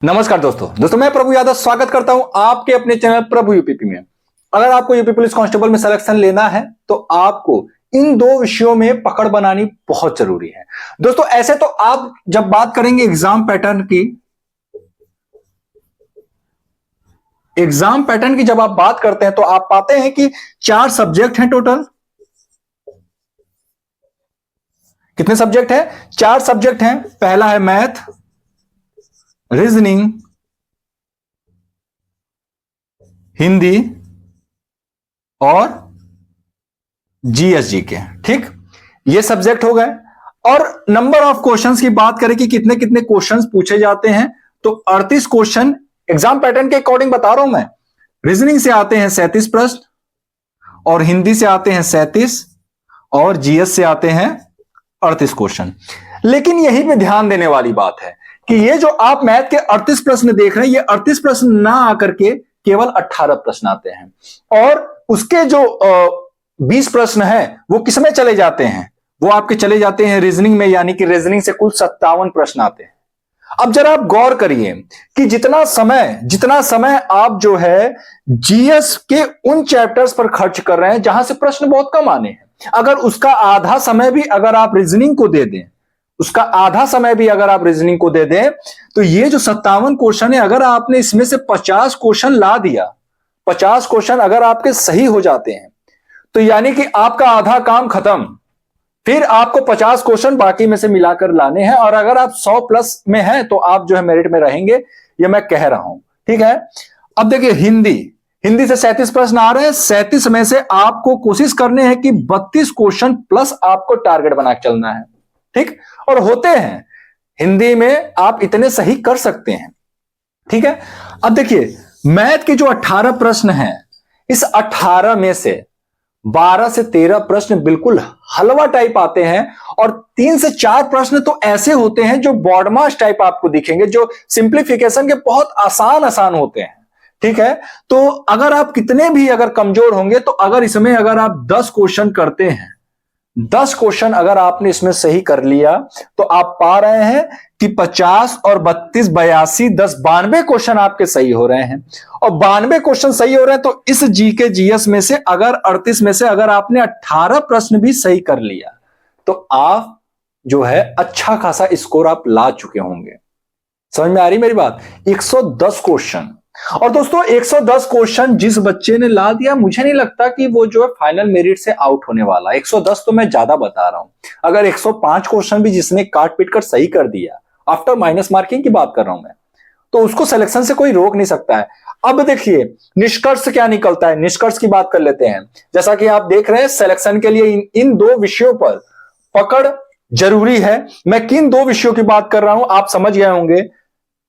नमस्कार दोस्तों मैं प्रभु यादव स्वागत करता हूं आपके अपने चैनल प्रभु यूपीपी में। अगर आपको यूपी पुलिस कांस्टेबल में सिलेक्शन लेना है तो आपको इन दो विषयों में पकड़ बनानी बहुत जरूरी है। दोस्तों ऐसे तो आप जब बात करेंगे एग्जाम पैटर्न की जब आप बात करते हैं तो आप पाते हैं कि 4 सब्जेक्ट हैं टोटल। कितने सब्जेक्ट हैं? 4 सब्जेक्ट हैं। पहला है मैथ, रीजनिंग, हिंदी और जीएसजी के। ठीक, ये सब्जेक्ट हो गए। और नंबर ऑफ क्वेश्चंस की बात करें कि कितने कितने क्वेश्चंस पूछे जाते हैं तो 38 क्वेश्चन एग्जाम पैटर्न के अकॉर्डिंग बता रहा हूं मैं। रीजनिंग से आते हैं 37 प्रश्न और हिंदी से आते हैं 37 और जीएस से आते हैं 38 क्वेश्चन। लेकिन यही पे ध्यान देने वाली बात है कि ये जो आप मैथ के 38 प्रश्न देख रहे हैं, ये 38 प्रश्न ना आकर के केवल 18 प्रश्न आते हैं और उसके जो 20 प्रश्न हैं वो किसमें चले जाते हैं? वो आपके चले जाते हैं रीजनिंग में, यानी कि रीजनिंग से कुल 57 प्रश्न आते हैं। अब जरा आप गौर करिए कि जितना समय आप जो है जीएस के उन चैप्टर्स पर खर्च कर रहे हैं जहां से प्रश्न बहुत कम आने हैं, अगर उसका आधा समय भी अगर आप रीजनिंग को दे दें, तो ये जो 57 क्वेश्चन है, अगर आपने इसमें से 50 क्वेश्चन ला दिया, 50 क्वेश्चन अगर आपके सही हो जाते हैं तो यानी कि आपका आधा काम खत्म। फिर आपको 50 क्वेश्चन बाकी में से मिलाकर लाने हैं और अगर आप 100 प्लस में हैं तो आप जो है मेरिट में रहेंगे, ये मैं कह रहा हूं। ठीक है, अब देखिए हिंदी से 37 प्रश्न आ रहे हैं। 37 में से आपको कोशिश करने हैं कि 32 क्वेश्चन प्लस आपको टारगेट बना के चलना है। ठीक, और होते हैं हिंदी में आप इतने सही कर सकते हैं। ठीक है, अब देखिए मैथ के जो 18 प्रश्न हैं, इस 18 में से 12 से 13 प्रश्न बिल्कुल हलवा टाइप आते हैं और 3 से 4 प्रश्न तो ऐसे होते हैं जो बॉडमास टाइप आपको दिखेंगे, जो सिंप्लीफिकेशन के बहुत आसान होते हैं। ठीक है, तो अगर आप कितने भी अगर कमजोर होंगे तो अगर इसमें अगर आप 10 क्वेश्चन करते हैं, 10 क्वेश्चन अगर आपने इसमें सही कर लिया तो आप पा रहे हैं कि 50 और 32 82 10 92 क्वेश्चन आपके सही हो रहे हैं। और 92 क्वेश्चन सही हो रहे हैं तो इस जीके जीएस में से अगर 38 में से अगर आपने 18 प्रश्न भी सही कर लिया तो आप जो है अच्छा खासा स्कोर आप ला चुके होंगे। समझ में आ रही मेरी बात? 110 क्वेश्चन। और दोस्तों 110 क्वेश्चन जिस बच्चे ने ला दिया, मुझे नहीं लगता कि वो जो है फाइनल मेरिट से आउट होने वाला। 110 तो मैं ज्यादा बता रहा हूं। अगर 105 क्वेश्चन भी जिसने काट पीट कर सही कर दिया, आफ्टर माइनस मार्किंग की बात कर रहा हूं मैं, तो उसको सिलेक्शन से कोई रोक नहीं सकता है। अब देखिए निष्कर्ष क्या निकलता है, निष्कर्ष की बात कर लेते हैं। जैसा कि आप देख रहे हैं सिलेक्शन के लिए इन दो विषयों पर पकड़ जरूरी है। मैं किन दो विषयों की बात कर रहा हूं आप समझ गए होंगे।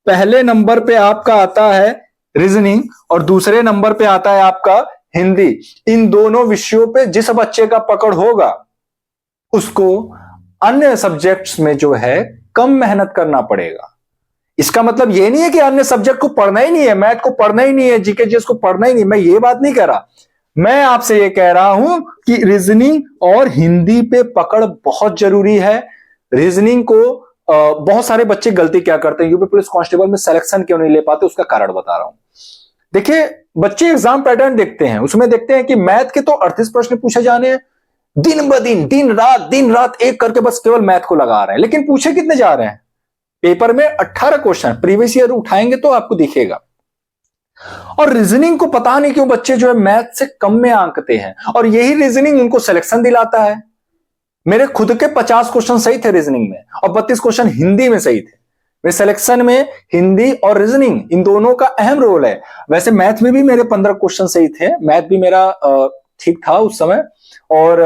पहले नंबर पे आपका आता है रीजनिंग और दूसरे नंबर पे आता है आपका हिंदी। इन दोनों विषयों पे जिस बच्चे का पकड़ होगा उसको अन्य सब्जेक्ट्स में जो है कम मेहनत करना पड़ेगा। इसका मतलब यह नहीं है कि अन्य सब्जेक्ट को पढ़ना ही नहीं है, मैथ को पढ़ना ही नहीं है, जीके जीएस को पढ़ना ही नहीं, मैं ये बात नहीं कह रहा। मैं आपसे ये कह रहा हूं कि रीजनिंग और हिंदी पे पकड़ बहुत जरूरी है। रीजनिंग को बहुत सारे बच्चे गलती क्या करते हैं, यूपी पुलिस कांस्टेबल में सिलेक्शन क्यों नहीं ले पाते, उसका कारण बता रहा हूं। देखिए बच्चे एग्जाम पैटर्न देखते हैं, उसमें देखते हैं कि मैथ के तो 38 प्रश्न पूछे जाने हैं, दिन ब दिन दिन रात एक करके बस केवल मैथ को लगा रहे हैं, लेकिन पूछे कितने जा रहे हैं? पेपर में 18 क्वेश्चन प्रीवियस ईयर उठाएंगे तो आपको दिखेगा। और रीजनिंग को पता नहीं क्यों बच्चे जो है मैथ से कम में आंकते हैं और यही रीजनिंग उनको सिलेक्शन दिलाता है। मेरे खुद के 50 क्वेश्चन सही थे रीजनिंग में और 32 क्वेश्चन हिंदी में सही थे। मेरे सिलेक्शन में हिंदी और रीजनिंग इन दोनों का अहम रोल है। वैसे मैथ में भी मेरे 15 क्वेश्चन सही थे, मैथ भी मेरा ठीक था उस समय, और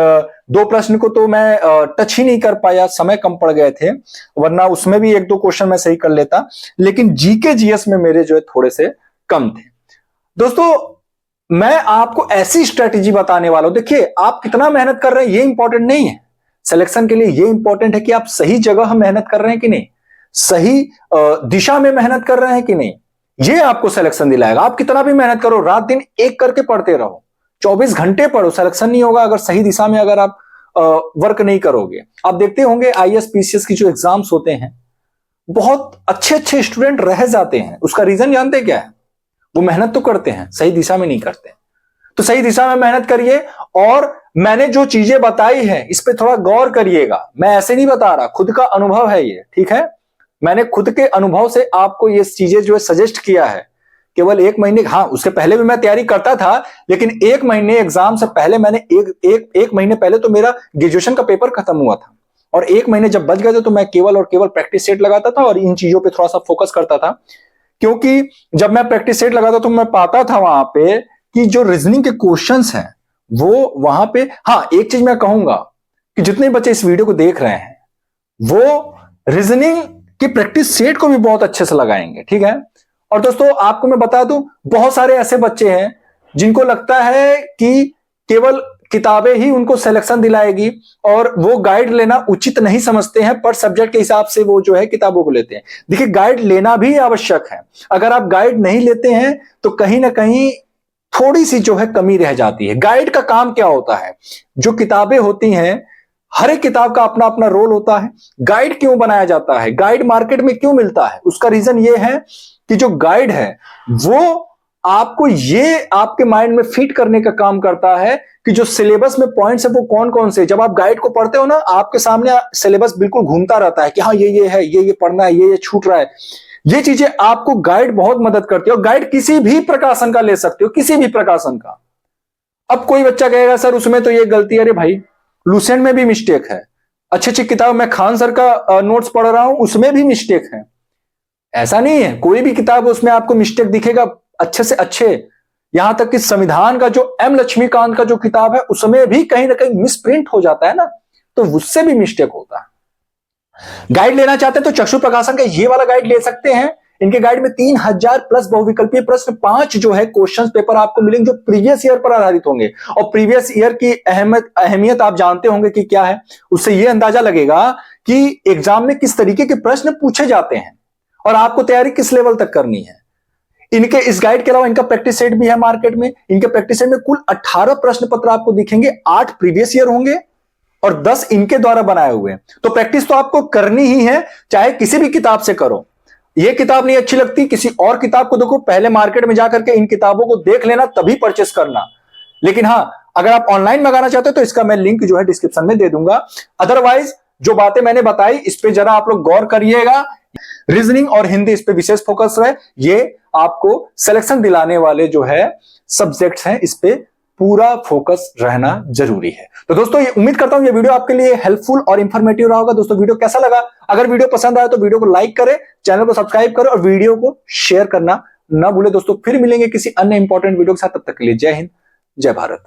2 प्रश्न को तो मैं टच ही नहीं कर पाया, समय कम पड़ गए थे, वरना उसमें भी 1-2 क्वेश्चन मैं सही कर लेता। लेकिन जीके जीएस में मेरे जो है थोड़े से कम थे। दोस्तों मैं आपको ऐसी स्ट्रेटेजी बताने वाला हूं। देखिए आप कितना मेहनत कर रहे हैं ये इंपॉर्टेंट नहीं है, सिलेक्शन के लिए ये इंपॉर्टेंट है कि आप सही जगह मेहनत कर रहे हैं कि नहीं, सही दिशा में मेहनत कर रहे हैं कि नहीं, ये आपको सिलेक्शन दिलाएगा। आप कितना भी मेहनत करो, रात दिन एक करके पढ़ते रहो, 24 घंटे पढ़ो, सिलेक्शन नहीं होगा अगर सही दिशा में अगर आप वर्क नहीं करोगे। आप देखते होंगे आईएएस पीसीएस की जो एग्जाम्स होते हैं बहुत अच्छे अच्छे स्टूडेंट रह जाते हैं। उसका रीजन जानते क्या है? वो मेहनत तो करते हैं, सही दिशा में नहीं करते। तो सही दिशा में मेहनत करिए, और मैंने जो चीजें बताई है इस पे थोड़ा गौर करिएगा। मैं ऐसे नहीं बता रहा, खुद का अनुभव है ये, ठीक है? मैंने खुद के अनुभव से आपको ये चीजें जो है सजेस्ट किया है। केवल 1 महीने, हाँ उसके पहले भी मैं तैयारी करता था, लेकिन 1 महीने एग्जाम से पहले मैंने एक महीने पहले तो मेरा ग्रेजुएशन का पेपर खत्म हुआ था, और 1 महीने जब बच गए थे तो मैं केवल और केवल प्रैक्टिस सेट लगाता था और इन चीजों पे थोड़ा सा फोकस करता था। क्योंकि जब मैं प्रैक्टिस सेट लगाता तो मैं पाता था वहां पे कि जो रीजनिंग के क्वेश्चंस हैं वो वहां पे, हाँ एक चीज मैं कहूंगा कि जितने बच्चे इस वीडियो को देख रहे हैं वो रीजनिंग की प्रैक्टिस सेट को भी बहुत अच्छे से लगाएंगे, ठीक है? और दोस्तों आपको मैं बता दूं, बहुत सारे ऐसे बच्चे हैं जिनको लगता है कि केवल किताबें ही उनको सिलेक्शन दिलाएगी, और वो गाइड लेना उचित नहीं समझते हैं, पर सब्जेक्ट के हिसाब से वो जो है किताबों को लेते हैं। देखिए गाइड लेना भी आवश्यक है। अगर आप गाइड नहीं लेते हैं तो कहीं ना कहीं थोड़ी सी जो है कमी रह जाती है। गाइड का काम क्या होता है? जो किताबें होती हैं, हर एक किताब का अपना अपना रोल होता है। गाइड क्यों बनाया जाता है, गाइड मार्केट में क्यों मिलता है? उसका रीजन ये है कि जो गाइड है वो आपको ये आपके माइंड में फिट करने का काम करता है कि जो सिलेबस में पॉइंट्स है वो कौन कौन से। जब आप गाइड को पढ़ते हो ना, आपके सामने सिलेबस बिल्कुल घूमता रहता है कि हाँ ये है, ये पढ़ना है, ये छूट रहा है। ये चीजें आपको गाइड बहुत मदद करती है, और गाइड किसी भी प्रकाशन का ले सकते हो, किसी भी प्रकाशन का। अब कोई बच्चा कहेगा सर उसमें तो ये गलती है। अरे भाई लुसेंट में भी मिस्टेक है, अच्छी अच्छी किताब, मैं खान सर का नोट्स पढ़ रहा हूं उसमें भी मिस्टेक है। ऐसा नहीं है, कोई भी किताब उसमें आपको मिस्टेक दिखेगा अच्छे से अच्छे। यहां तक कि संविधान का जो एम लक्ष्मीकांत का जो किताब है उसमें भी कहीं ना कहीं मिसप्रिंट हो जाता है ना, तो उससे भी मिस्टेक होता है। गाइड लेना चाहते हैं तो चक्षु प्रकाशन का ये वाला गाइड ले सकते हैं। इनके गाइड में 3000 प्लस बहुविकल्पीय प्रश्न, 5 जो है क्वेश्चन पेपर आपको मिलेंगे जो प्रीवियस ईयर पर आधारित होंगे। और प्रीवियस ईयर की अहमियत आप जानते होंगे कि क्या है। उससे यह अंदाजा लगेगा कि एग्जाम में किस तरीके के प्रश्न पूछे जाते हैं और आपको तैयारी किस लेवल तक करनी है। इनके इस गाइड के अलावा इनका प्रैक्टिस सेट भी है मार्केट में। इनके प्रैक्टिस सेट में कुल 18 प्रश्न पत्र आपको दिखेंगे, 8 प्रीवियस ईयर होंगे और 10 इनके द्वारा बनाए हुए। तो प्रैक्टिस तो आपको करनी ही है, चाहे किसी भी किताब से करो। ये किताब नहीं अच्छी लगती, किसी और किताब को देखो, पहले मार्केट में जाकर के इन किताबों को देख लेना तभी परचेस करना। लेकिन हां, अगर आप ऑनलाइन मंगाना चाहते हो तो इसका मैं लिंक जो है डिस्क्रिप्शन में दे दूंगा। अदरवाइज जो बातें मैंने बताई इस पे जरा आप लोग गौर करिएगा। रीजनिंग और हिंदी इस पे विशेष फोकस रहे, ये आपको सिलेक्शन दिलाने वाले जो है सब्जेक्ट्स हैं, इस पे पूरा फोकस रहना जरूरी है। तो दोस्तों ये उम्मीद करता हूं ये वीडियो आपके लिए हेल्पफुल और इंफॉर्मेटिव रहा होगा। दोस्तों वीडियो कैसा लगा? अगर वीडियो पसंद आया तो वीडियो को लाइक करें, चैनल को सब्सक्राइब करें और वीडियो को शेयर करना ना भूले। दोस्तों फिर मिलेंगे किसी अन्य इंपॉर्टेंट वीडियो के साथ, तब तक के लिए जय हिंद, जय भारत।